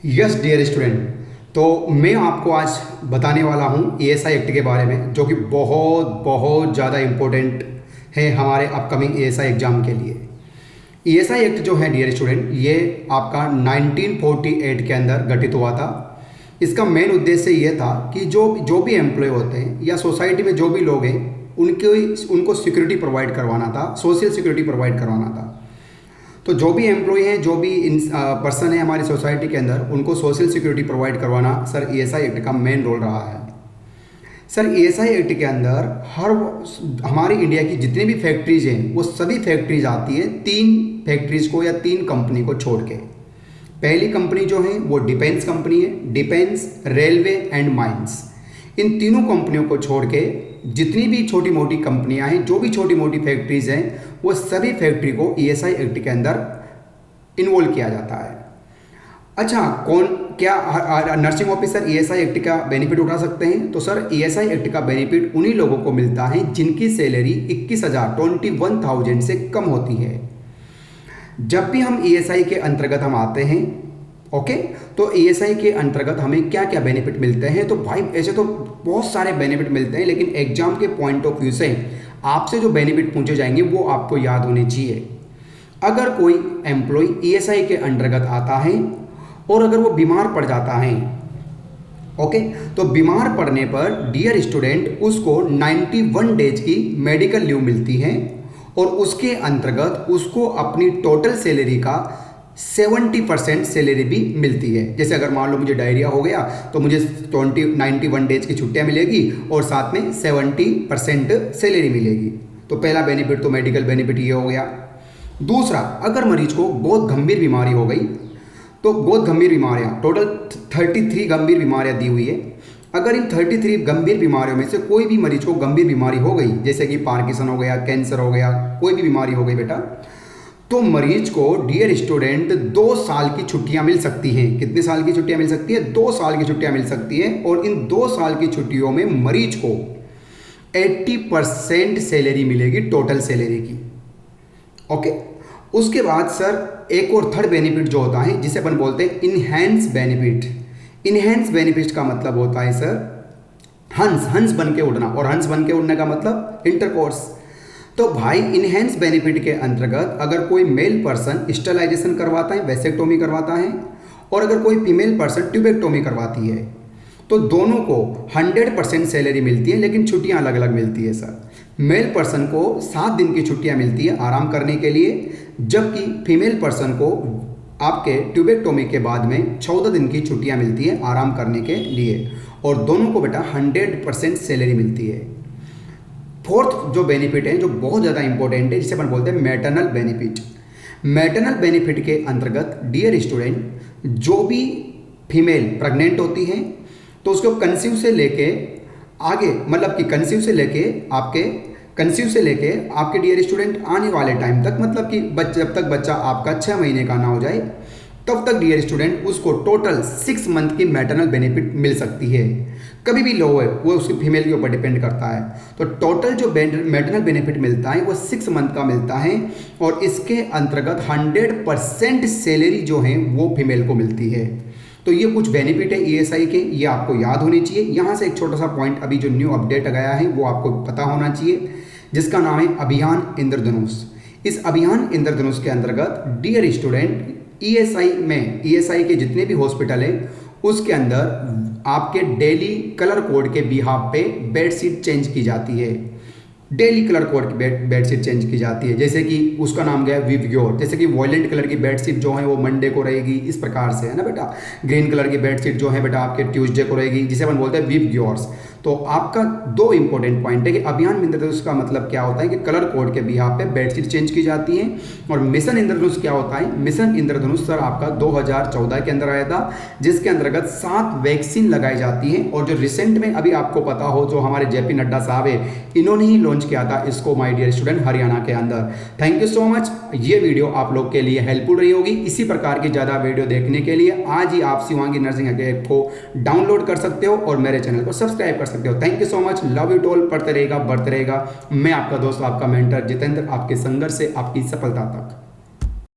Yes dear student, तो मैं आपको आज बताने वाला हूँ ईएसआई एक्ट के बारे में, जो कि बहुत बहुत ज़्यादा इम्पोर्टेंट है हमारे अपकमिंग ईएसआई एग्ज़ाम के लिए। ईएसआई एक्ट जो है डियर स्टूडेंट, ये आपका 1948 के अंदर गठित हुआ था। इसका मेन उद्देश्य ये था कि जो भी एम्प्लॉय होते हैं या सोसाइटी में जो भी लोग हैं उनको सिक्योरिटी प्रोवाइड करवाना था, सोशल सिक्योरिटी प्रोवाइड करवाना था। तो जो भी एम्प्लॉय हैं, जो भी पर्सन है हमारी सोसाइटी के अंदर, उनको सोशल सिक्योरिटी प्रोवाइड करवाना सर ईएसआई एक्ट का मेन रोल रहा है। सर ईएसआई एक्ट के अंदर हमारी इंडिया की जितनी भी फैक्ट्रीज हैं वो सभी फैक्ट्रीज आती हैं 3 फैक्ट्रीज को या 3 कंपनी को छोड़ के। पहली कंपनी जो है वो डिफेंस कंपनी है, डिफेंस, रेलवे एंड माइंस। इन तीनों कंपनियों को छोड़ के जितनी भी छोटी मोटी कंपनियां हैं, जो भी छोटी मोटी फैक्ट्रीज हैं, वो सभी फैक्ट्री को ईएसआई एक्ट के अंदर इन्वॉल्व किया जाता है। अच्छा, क्या नर्सिंग ऑफिसर ईएसआई एक्ट का बेनिफिट उठा सकते हैं? तो सर ईएसआई एक्ट का बेनिफिट उन्हीं लोगों को मिलता है जिनकी सैलरी 21,000 से कम होती है। जब भी हम ईएसआई के अंतर्गत हम आते हैं, ओके, तो ईएसआई के अंतर्गत हमें क्या क्या बेनिफिट मिलते हैं? तो भाई ऐसे तो बहुत सारे बेनिफिट मिलते हैं, लेकिन एग्जाम के पॉइंट ऑफ व्यू से आपसे जो बेनिफिट पूछे जाएंगे वो आपको याद होने चाहिए। अगर कोई एम्प्लॉय ईएसआई के अंतर्गत आता है और अगर वो बीमार पड़ जाता है, ओके, तो बीमार पड़ने पर डियर स्टूडेंट उसको 91 डेज की मेडिकल लीव मिलती है और उसके अंतर्गत उसको अपनी टोटल सैलरी का 70% सैलरी भी मिलती है। जैसे अगर मान लो मुझे डायरिया हो गया तो मुझे 91 डेज की छुट्टियां मिलेगी और साथ में 70% सैलरी मिलेगी। तो पहला बेनिफिट तो मेडिकल बेनिफिट ये हो गया। दूसरा, अगर मरीज को बहुत गंभीर बीमारी हो गई, तो बहुत गंभीर बीमारियां, टोटल 33 गंभीर बीमारियां दी हुई है। अगर इन 33 गंभीर बीमारियों में से कोई भी मरीज को गंभीर बीमारी हो गई, जैसे कि पार्किंसन हो गया, कैंसर हो गया, कोई भी बीमारी हो गई बेटा, तो मरीज को डियर स्टूडेंट 2 साल की छुट्टियां मिल सकती हैं। कितने साल की छुट्टियां मिल सकती है? 2 साल की छुट्टियां मिल सकती है। और इन 2 साल की छुट्टियों में मरीज को 80% सैलरी मिलेगी, टोटल सैलरी की। ओके, उसके बाद सर एक और थर्ड बेनिफिट जो होता है जिसे अपन बोलते हैं इनहैंस बेनिफिट। इनहैंस बेनिफिट का मतलब होता है सर हंस बन के उड़ना, और हंस बन के उड़ने का मतलब इंटरकोर्स। तो भाई इनहैंस बेनिफिट के अंतर्गत अगर कोई मेल पर्सन स्टरलाइजेशन करवाता है, वेसेक्टोमी करवाता है, और अगर कोई फीमेल पर्सन ट्यूबेक्टोमी करवाती है, तो दोनों को 100% सैलरी मिलती है, लेकिन छुट्टियां अलग अलग मिलती है सर। मेल पर्सन को 7 दिन की छुट्टियां मिलती है आराम करने के लिए, जबकि फीमेल पर्सन को आपके ट्यूबेक्टोमी के बाद में 14 दिन की छुट्टियां मिलती है आराम करने के लिए, और दोनों को बेटा 100% सैलरी मिलती है। फोर्थ जो बेनिफिट है, जो बहुत ज़्यादा इंपॉर्टेंट है, जिसे अपन बोलते हैं मैटरनल बेनिफिट। मैटरनल बेनिफिट के अंतर्गत डियर स्टूडेंट, जो भी फीमेल प्रेग्नेंट होती हैं तो उसको कंसीव से लेके आगे, मतलब कि कंसीव से लेके आपके डियर स्टूडेंट आने वाले टाइम तक, मतलब कि जब तक बच्चा आपका 6 महीने का ना हो जाए तब तक डियर स्टूडेंट उसको टोटल 6 मंथ की मैटरनल बेनिफिट मिल सकती है। कभी भी लो है वो उसकी फीमेल के ऊपर डिपेंड करता है। तो टोटल जो मैटरनल बेनिफिट मिलता है वो 6 मंथ का मिलता है, और इसके अंतर्गत 100% सैलरी जो है वो फीमेल को मिलती है। तो ये कुछ बेनिफिट है ईएसआई के, ये आपको याद होने चाहिए। यहाँ से एक छोटा सा पॉइंट, अभी जो न्यू अपडेट गया है वो आपको पता होना चाहिए, जिसका नाम है अभियान इंद्रधनुष। इस अभियान इंद्रधनुष के अंतर्गत डियर स्टूडेंट ईएसआई के जितने भी हॉस्पिटल हैं उसके अंदर आपके डेली कलर कोड के बिहाफ पे बेडशीट चेंज की जाती है। डेली कलर कोड की बेडशीट चेंज की जाती है, जैसे कि उसका नाम गया विवग्योर। जैसे कि वॉयलेंट कलर की बेडशीट जो है वो मंडे को रहेगी, इस प्रकार से है ना बेटा। ग्रीन कलर की बेडशीट जो है बेटा आपके ट्यूसडे को रहेगी, जिसे अपन बोलते हैं विवग्योर्स। तो आपका 2 इंपॉर्टेंट पॉइंट है कि अभियान इंद्रधनुष का मतलब क्या होता है कि कलर कोड के बिहाफ पे बेडशीट चेंज की जाती है। और मिशन इंद्रधनुष क्या होता है? मिशन इंद्रधनुष सर आपका 2014 के अंदर आया था, जिसके अंतर्गत 7 वैक्सीन लगाई जाती हैं। और जो रिसेंट में अभी आपको पता हो, जो हमारे जेपी नड्डा साहब है, इन्होंने ही लॉन्च किया था इसको, माय डियर स्टूडेंट, हरियाणा के अंदर। Thank you so much. ये वीडियो आप लोग के लिए हेल्पफुल रही होगी। इसी प्रकार की ज़्यादा वीडियो देखने के लिए आज ही आप शिवांगी नर्सिंग ऐप को डाउनलोड कर सकते हो और मेरे चैनल को सब्सक्राइब कर सकते हो। Thank you so much. Love you toll. पढ़ते रहेगा, बढ़ते रहेगा। मैं आपका दोस्त, आपका मेंटर जितेंद्र, आपके संघर्ष से आपकी सफलता तक।